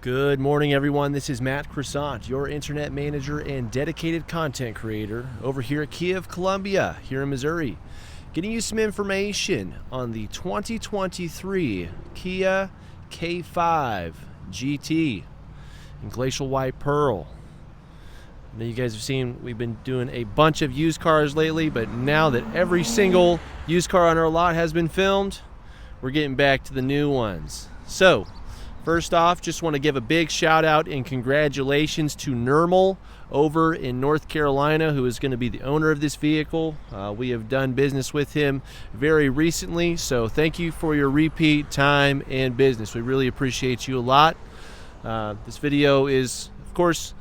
Good morning, everyone. This is Matt Croissant, your internet manager and dedicated content creator over here at Kia of Columbia, here in Missouri, getting you some information on the 2023 Kia K5 GT in Glacial White Pearl. I know you guys have seen we've been doing a bunch of used cars lately, but now that every single used car on our lot has been filmed, we're getting back to the new ones. So, first off, just want to give a big shout out and congratulations to Nermal over in North Carolina, who is going to be the owner of this vehicle. We have done business with him very recently, so thank you for your repeat time and business. We really appreciate you a lot. This video is, of course,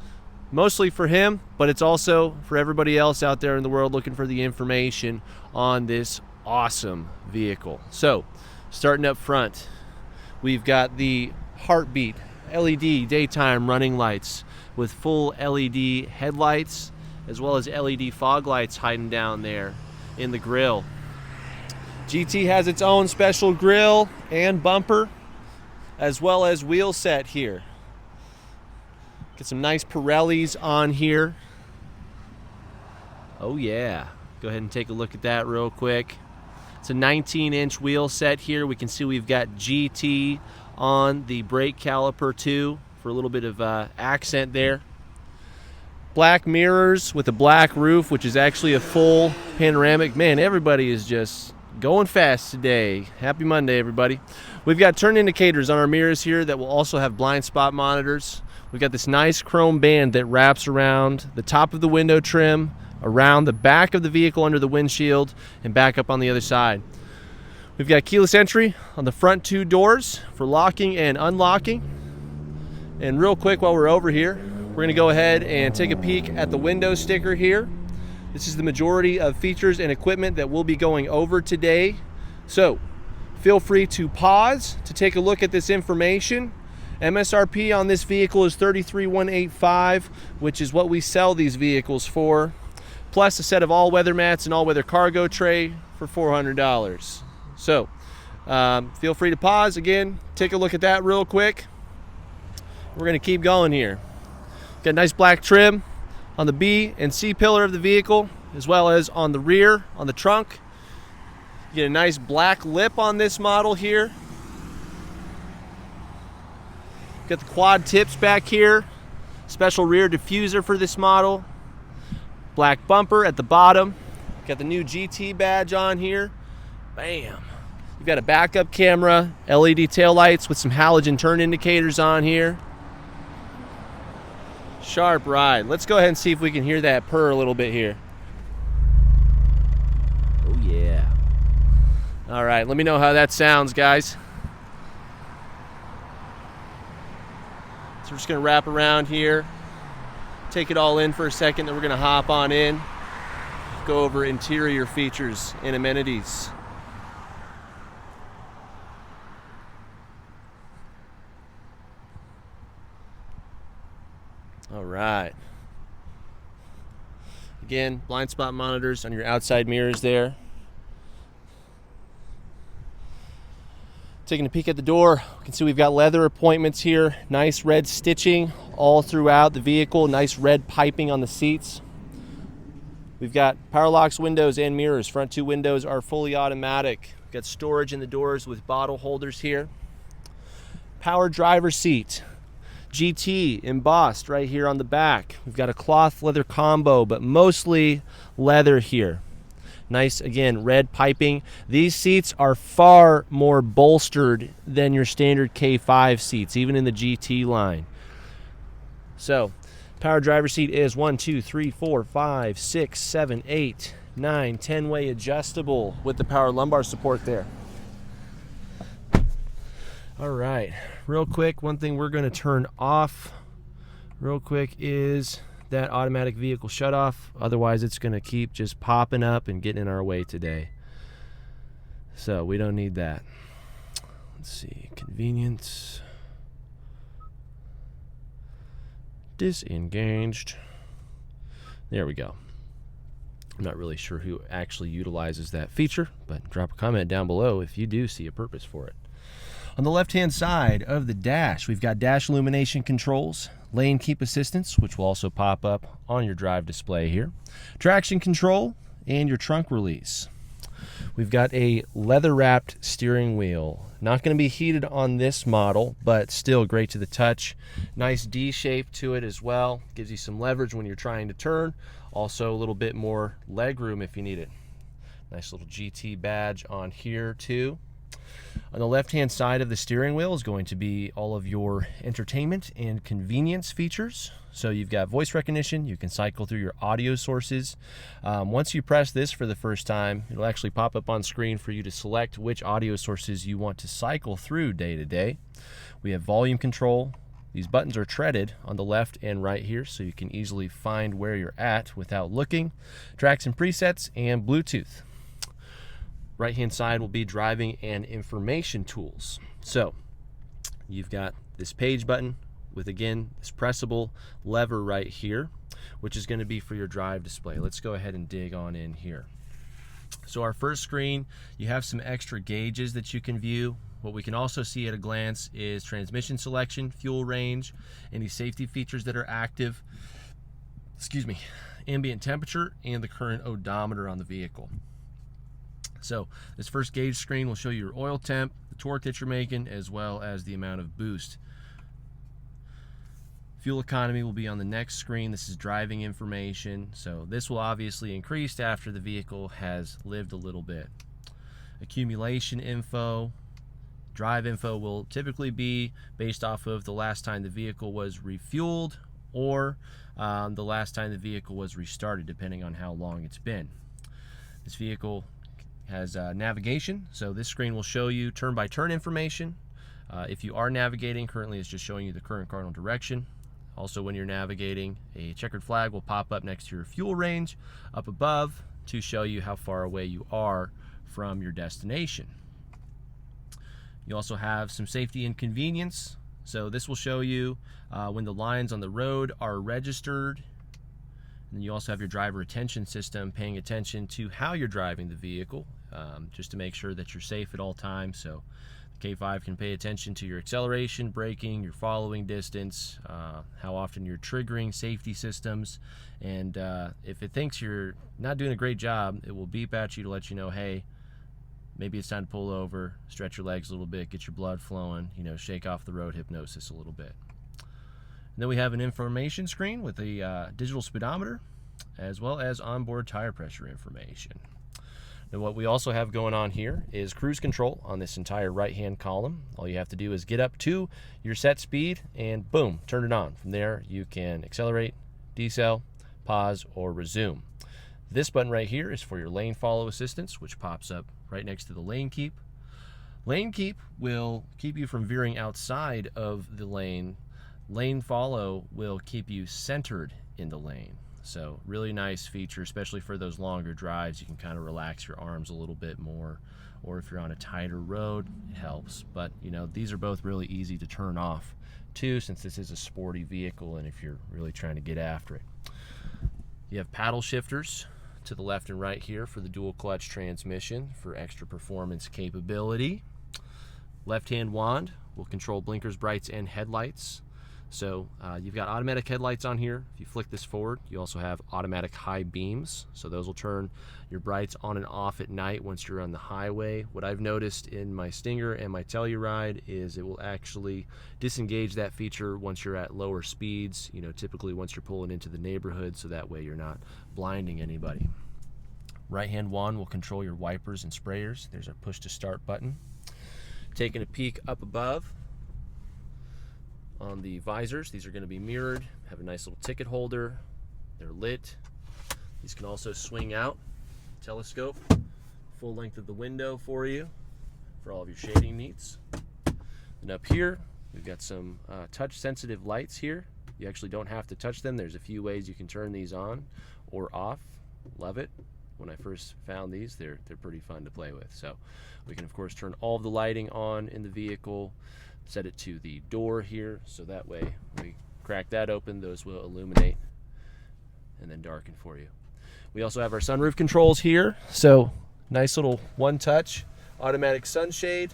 mostly for him, but it's also for everybody else out there in the world looking for the information on this awesome vehicle. So, starting up front, we've got the Heartbeat LED daytime running lights with full LED headlights, as well as LED fog lights hiding down there in the grille. GT has its own special grille and bumper, as well as wheel set here. Get some nice Pirellis on here. Oh yeah, go ahead and take a look at that real quick. It's a 19-inch wheel set here. We can see we've got GT on the brake caliper too for a little bit of accent there. Black mirrors with a black roof, which is actually a full panoramic. Man, everybody is just going fast today. Happy Monday, everybody. We've got turn indicators on our mirrors here that will also have blind spot monitors. We've got this nice chrome band that wraps around the top of the window trim, around the back of the vehicle under the windshield, and back up on the other side. We've got keyless entry on the front two doors for locking and unlocking. And real quick, while we're over here, we're going to go ahead and take a peek at the window sticker here. This is the majority of features and equipment that we'll be going over today. So feel free to pause to take a look at this information. MSRP on this vehicle is $33,185, which is what we sell these vehicles for, plus a set of all-weather mats and all-weather cargo tray for $400. So feel free to pause again, take a look at that real quick. We're going to keep going here. Got a nice black trim on the B and C pillar of the vehicle, as well as on the rear, on the trunk. You get a nice black lip on this model here. Got the quad tips back here, special rear diffuser for this model, black bumper at the bottom, got the new GT badge on here. Bam! You've got a backup camera, LED taillights with some halogen turn indicators on here. Sharp ride. Let's go ahead and see if we can hear that purr a little bit here. Oh yeah. All right, let me know how that sounds, guys. So we're just going to wrap around here, take it all in for a second, then we're going to hop on in, go over interior features and amenities. All right. Again, blind spot monitors on your outside mirrors there. Taking a peek at the door, you can see we've got leather appointments here. Nice red stitching all throughout the vehicle. Nice red piping on the seats. We've got power locks, windows, and mirrors. Front two windows are fully automatic. We've got storage in the doors with bottle holders here. Power driver seat. GT embossed right here on the back. We've got a cloth leather combo, but mostly leather here. Nice, again, red piping. These seats are far more bolstered than your standard K5 seats, even in the GT line. So, power driver seat is 1, 2, 3, 4, 5, 6, 7, 8, 9, 10-way adjustable with the power lumbar support there. All right, real quick, one thing we're going to turn off real quick is that automatic vehicle shutoff. Otherwise, it's going to keep just popping up and getting in our way today. So we don't need that. Let's see, convenience. Disengaged. There we go. I'm not really sure who actually utilizes that feature, but drop a comment down below if you do see a purpose for it. On the left-hand side of the dash, we've got dash illumination controls, lane keep assistance, which will also pop up on your drive display here, traction control, and your trunk release. We've got a leather-wrapped steering wheel. Not going to be heated on this model, but still great to the touch. Nice D shape to it as well. Gives you some leverage when you're trying to turn. Also a little bit more leg room if you need it. Nice little GT badge on here too. On the left-hand side of the steering wheel is going to be all of your entertainment and convenience features. So you've got voice recognition, you can cycle through your audio sources. Once you press this for the first time, it'll actually pop up on screen for you to select which audio sources you want to cycle through day to day. We have volume control. These buttons are treaded on the left and right here, so you can easily find where you're at without looking. Tracks and presets, and Bluetooth. Right hand side will be driving and information tools. So you've got this page button with, again, this pressable lever right here, which is going to be for your drive display. Let's go ahead and dig on in here. So our first screen, you have some extra gauges that you can view. What we can also see at a glance is transmission selection, fuel range, any safety features that are active, ambient temperature, and the current odometer on the vehicle. So this first gauge screen will show you your oil temp, the torque that you're making, as well as the amount of boost. Fuel economy will be on the next screen. This is driving information. So this will obviously increase after the vehicle has lived a little bit. Accumulation info. Drive info will typically be based off of the last time the vehicle was refueled or the last time the vehicle was restarted, depending on how long it's been. This vehicle has navigation, so this screen will show you turn-by-turn information. If you are navigating, currently it's just showing you the current cardinal direction. Also, when you're navigating, a checkered flag will pop up next to your fuel range up above to show you how far away you are from your destination. You also have some safety and convenience, so this will show you when the lines on the road are registered. And you also have your driver attention system paying attention to how you're driving the vehicle, just to make sure that you're safe at all times. So the K5 can pay attention to your acceleration, braking, your following distance, how often you're triggering safety systems, and if it thinks you're not doing a great job, it will beep at you to let you know, hey, maybe it's time to pull over, stretch your legs a little bit, get your blood flowing, shake off the road hypnosis a little bit. And then we have an information screen with a digital speedometer, as well as onboard tire pressure information. Now what we also have going on here is cruise control on this entire right-hand column. All you have to do is get up to your set speed and boom, turn it on. From there you can accelerate, decel, pause, or resume. This button right here is for your lane follow assistance, which pops up right next to the lane keep. Lane keep will keep you from veering outside of the lane. Lane follow will keep you centered in the lane. So really nice feature, especially for those longer drives. You can kind of relax your arms a little bit more, or if you're on a tighter road, it helps. But these are both really easy to turn off too, since this is a sporty vehicle and if you're really trying to get after it. You have paddle shifters to the left and right here for the dual clutch transmission for extra performance capability. Left hand wand will control blinkers, brights, and headlights. So you've got automatic headlights on here. If you flick this forward, you also have automatic high beams. So those will turn your brights on and off at night once you're on the highway. What I've noticed in my Stinger and my Telluride is it will actually disengage that feature once you're at lower speeds, typically once you're pulling into the neighborhood, so that way you're not blinding anybody. Right hand wand will control your wipers and sprayers. There's our push to start button. Taking a peek up above, on the visors, these are going to be mirrored, have a nice little ticket holder, they're lit. These can also swing out, telescope, full length of the window for you, for all of your shading needs. And up here, we've got some touch sensitive lights here. You actually don't have to touch them. There's a few ways you can turn these on or off. Love it. When I first found these, they're pretty fun to play with. So we can of course turn all of the lighting on in the vehicle, set it to the door here, so that way we crack that open, those will illuminate and then darken for you. We also have our sunroof controls here, so nice little one touch automatic sunshade,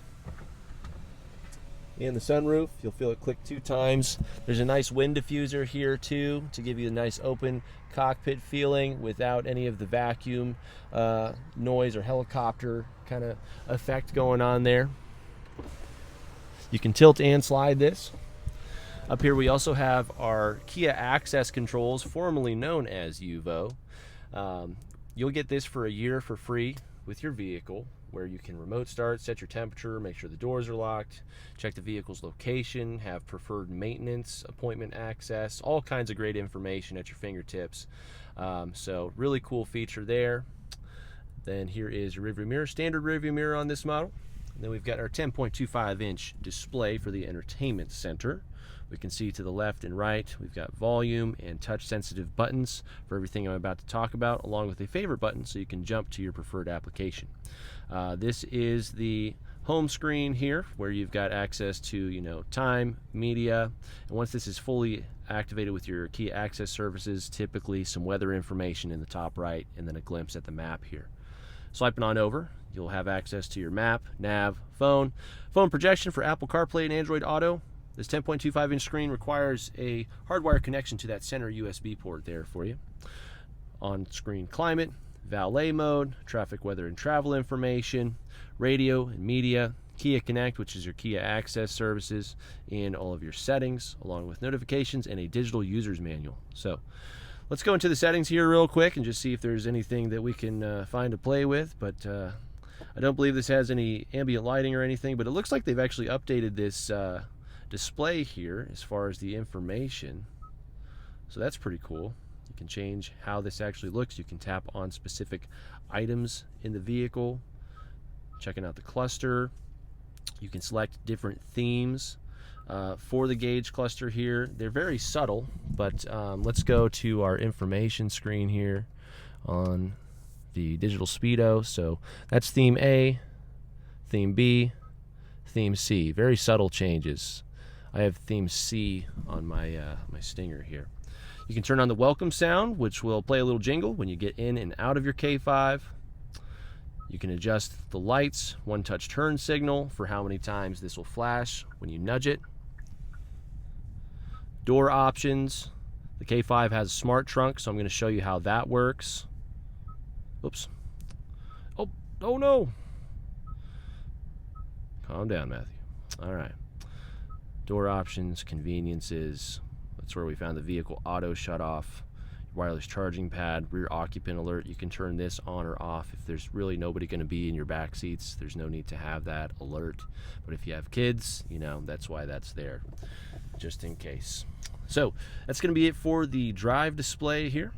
and the sunroof. You'll feel it click 2 times. There's a nice wind diffuser here too to give you a nice open cockpit feeling without any of the vacuum noise or helicopter kind of effect going on there. You can tilt and slide this. Up here we also have our Kia access controls, formerly known as UVO. You'll get this for a year for free with your vehicle, where you can remote start, set your temperature, make sure the doors are locked, check the vehicle's location, have preferred maintenance, appointment access, all kinds of great information at your fingertips. So really cool feature there. Then here is your rearview mirror, standard rearview mirror on this model. And then we've got our 10.25-inch display for the entertainment center. We can see to the left and right, we've got volume and touch-sensitive buttons for everything I'm about to talk about, along with a favorite button so you can jump to your preferred application. This is the home screen here, where you've got access to, time, media, and once this is fully activated with your Kia access services, typically some weather information in the top right, and then a glimpse at the map here. Swiping on over, you'll have access to your map, nav, phone projection for Apple CarPlay and Android Auto. This 10.25-inch screen requires a hardwire connection to that center USB port there for you. On-screen climate, valet mode, traffic, weather, and travel information, radio and media, Kia Connect, which is your Kia access services, and all of your settings, along with notifications and a digital user's manual. So let's go into the settings here real quick and just see if there's anything that we can find to play with. But I don't believe this has any ambient lighting or anything, but it looks like they've actually updated this display here as far as the information, so that's pretty cool. You can change how this actually looks. You can tap on specific items in the vehicle, checking out the cluster. You can select different themes for the gauge cluster here. They're very subtle, but let's go to our information screen here on the digital speedo. So that's theme A, theme B, theme C. Very subtle changes. I have theme C on my my Stinger here. You can turn on the welcome sound, which will play a little jingle when you get in and out of your K5. You can adjust the lights, one-touch turn signal for how many times this will flash when you nudge it. Door options. The K5 has a smart trunk, so I'm going to show you how that works. Oops. Oh no. Calm down, Matthew. All right. Door options, conveniences. That's where we found the vehicle auto shut off. Wireless charging pad, rear occupant alert. You can turn this on or off. If there's really nobody going to be in your back seats, there's no need to have that alert. But if you have kids, that's why that's there, just in case. So that's going to be it for the drive display here.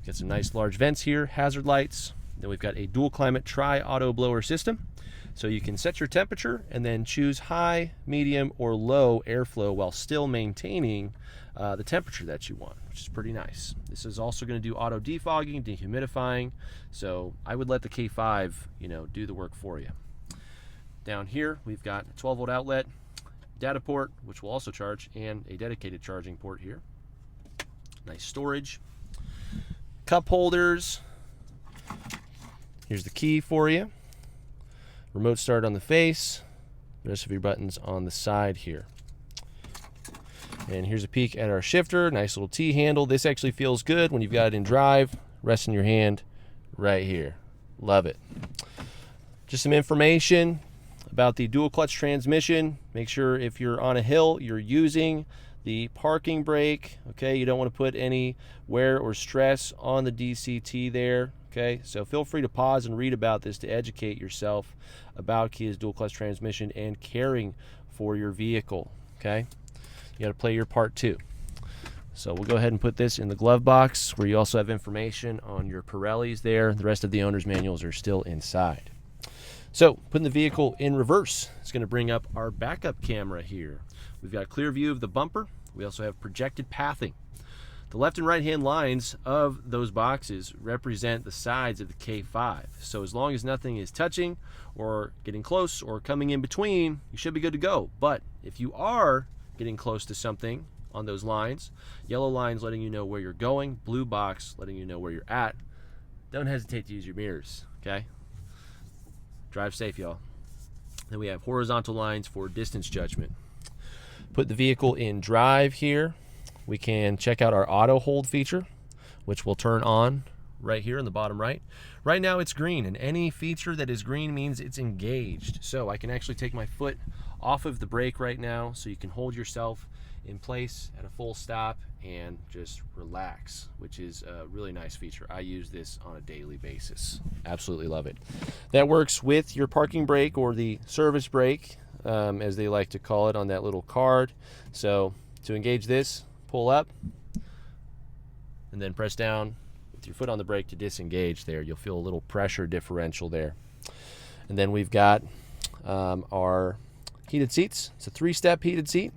Got some nice large vents here, hazard lights. Then we've got a dual climate tri-auto blower system. So you can set your temperature and then choose high, medium, or low airflow while still maintaining the temperature that you want, which is pretty nice. This is also going to do auto defogging, dehumidifying. So I would let the K5, do the work for you. Down here, we've got a 12-volt outlet, data port, which will also charge, and a dedicated charging port here. Nice storage. Cup holders. Here's the key for you. Remote start on the face, the rest of your buttons on the side here. And here's a peek at our shifter, nice little T-handle. This actually feels good when you've got it in drive, rest in your hand right here. Love it. Just some information about the dual clutch transmission. Make sure if you're on a hill, you're using the parking brake, okay? You don't want to put any wear or stress on the DCT there. Okay, so feel free to pause and read about this to educate yourself about Kia's dual clutch transmission and caring for your vehicle. Okay, you got to play your part too. So we'll go ahead and put this in the glove box, where you also have information on your Pirellis there. The rest of the owner's manuals are still inside. So putting the vehicle in reverse, it's going to bring up our backup camera here. We've got a clear view of the bumper. We also have projected pathing. The left and right hand lines of those boxes represent the sides of the K5. So as long as nothing is touching or getting close or coming in between, you should be good to go. But if you are getting close to something on those lines, yellow lines letting you know where you're going, blue box letting you know where you're at, don't hesitate to use your mirrors, okay? Drive safe, y'all. Then we have horizontal lines for distance judgment. Put the vehicle in drive here. We can check out our auto hold feature, which will turn on right here in the bottom right. Right now it's green, and any feature that is green means it's engaged. So I can actually take my foot off of the brake right now, so you can hold yourself in place at a full stop and just relax, which is a really nice feature. I use this on a daily basis. Absolutely love it. That works with your parking brake, or the service brake, as they like to call it on that little card. So to engage this, pull up and then press down with your foot on the brake to disengage there. You'll feel a little pressure differential there. And then we've got our heated seats. It's a 3-step heated seat.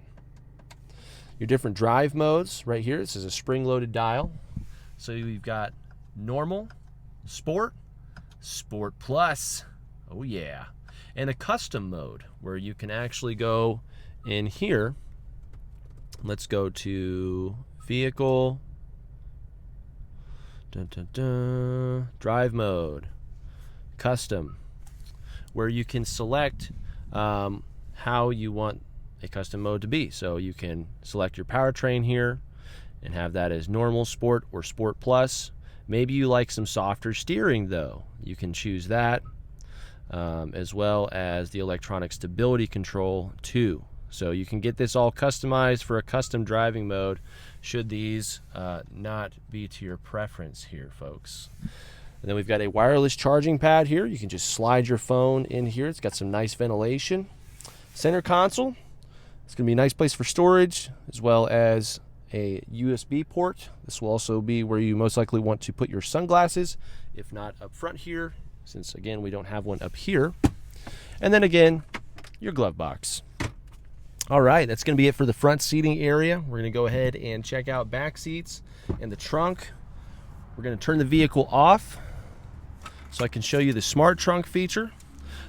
Your different drive modes right here. This is a spring-loaded dial. So we've got normal, sport, sport plus, oh yeah, and a custom mode where you can actually go in here. Let's go to vehicle, drive mode, custom, where you can select how you want a custom mode to be. So you can select your powertrain here and have that as normal, sport, or sport plus. Maybe you like some softer steering though. You can choose that, as well as the electronic stability control too. So you can get this all customized for a custom driving mode, should these not be to your preference here, folks. And then we've got a wireless charging pad here. You can just slide your phone in here. It's got some nice ventilation. Center console. It's going to be a nice place for storage, as well as a USB port. This will also be where you most likely want to put your sunglasses, if not up front here, since again we don't have one up here. And then again, your glove box. All right, that's going to be it for the front seating area. We're going to go ahead and check out back seats and the trunk. We're going to turn the vehicle off so I can show you the smart trunk feature.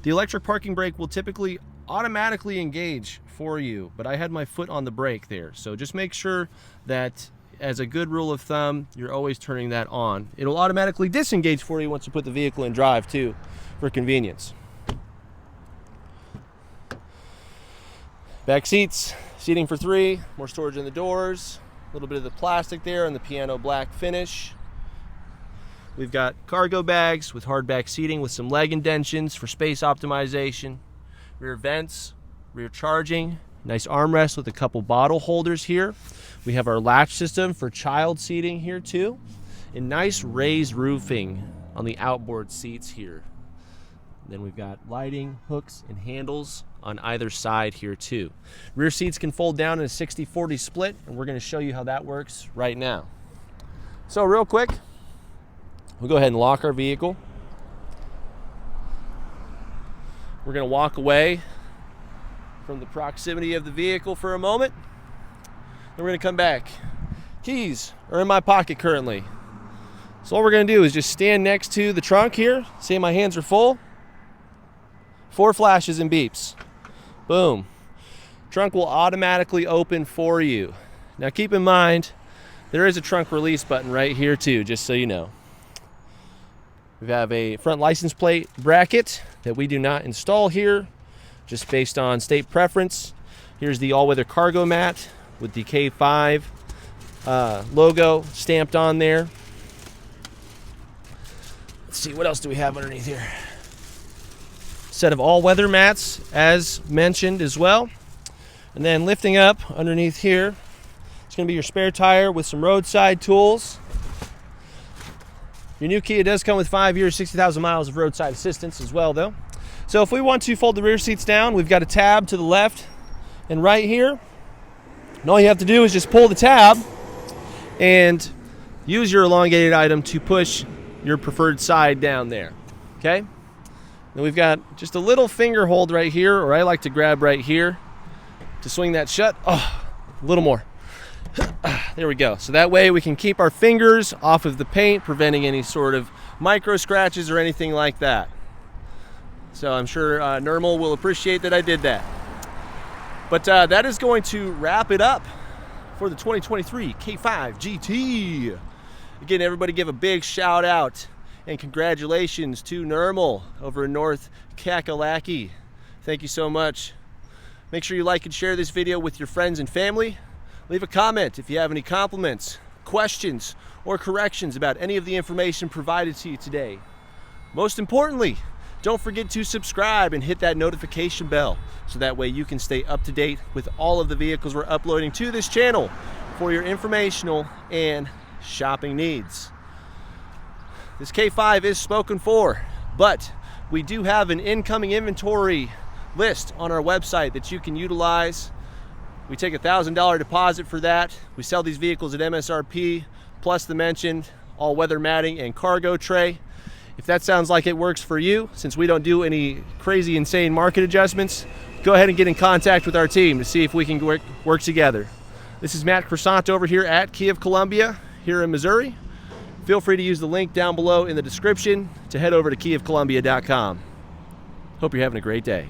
The electric parking brake will typically automatically engage for you, but I had my foot on the brake there. So just make sure that, as a good rule of thumb, you're always turning that on. It'll automatically disengage for you once you put the vehicle in drive too, for convenience. Back seats, seating for 3, more storage in the doors, a little bit of the plastic there and the piano black finish. We've got cargo bags with hardback seating with some leg indentions for space optimization. Rear vents, rear charging, nice armrest with a couple bottle holders here. We have our latch system for child seating here too, and nice raised roofing on the outboard seats here. Then we've got lighting, hooks, and handles on either side here too. Rear seats can fold down in a 60-40 split, and we're going to show you how that works right now. So real quick, we'll go ahead and lock our vehicle. We're going to walk away from the proximity of the vehicle for a moment. Then we're going to come back. Keys are in my pocket currently. So all we're going to do is just stand next to the trunk here. See, my hands are full. 4 flashes and beeps. Boom. Trunk will automatically open for you. Now keep in mind, there is a trunk release button right here too, just so you know. We have a front license plate bracket that we do not install here, just based on state preference. Here's the all-weather cargo mat with the K5 logo stamped on there. Let's see, what else do we have underneath here? Set of all-weather mats, as mentioned as well. And then lifting up underneath here, it's going to be your spare tire with some roadside tools. Your new Kia does come with 5 years, 60,000 miles of roadside assistance as well, though. So if we want to fold the rear seats down, we've got a tab to the left and right here. And all you have to do is just pull the tab and use your elongated item to push your preferred side down there. Okay? Then we've got just a little finger hold right here, or I like to grab right here to swing that shut. Oh, a little more. There we go. So that way we can keep our fingers off of the paint, preventing any sort of micro scratches or anything like that. So I'm sure Nermal will appreciate that I did that. But that is going to wrap it up for the 2023 K5 GT. Again, everybody give a big shout out and congratulations to Nermal over in North Kakalaki. Thank you so much. Make sure you like and share this video with your friends and family. Leave a comment if you have any compliments, questions, or corrections about any of the information provided to you today. Most importantly, don't forget to subscribe and hit that notification bell so that way you can stay up to date with all of the vehicles we're uploading to this channel for your informational and shopping needs. This K5 is spoken for, but we do have an incoming inventory list on our website that you can utilize. We take a $1,000 deposit for that. We sell these vehicles at MSRP plus the mentioned all-weather matting and cargo tray. If that sounds like it works for you, since we don't do any crazy insane market adjustments, go ahead and get in contact with our team to see if we can work together. This is Matt Crescent over here at Key of Columbia here in Missouri. Feel free to use the link down below in the description to head over to keyofcolumbia.com. Hope you're having a great day.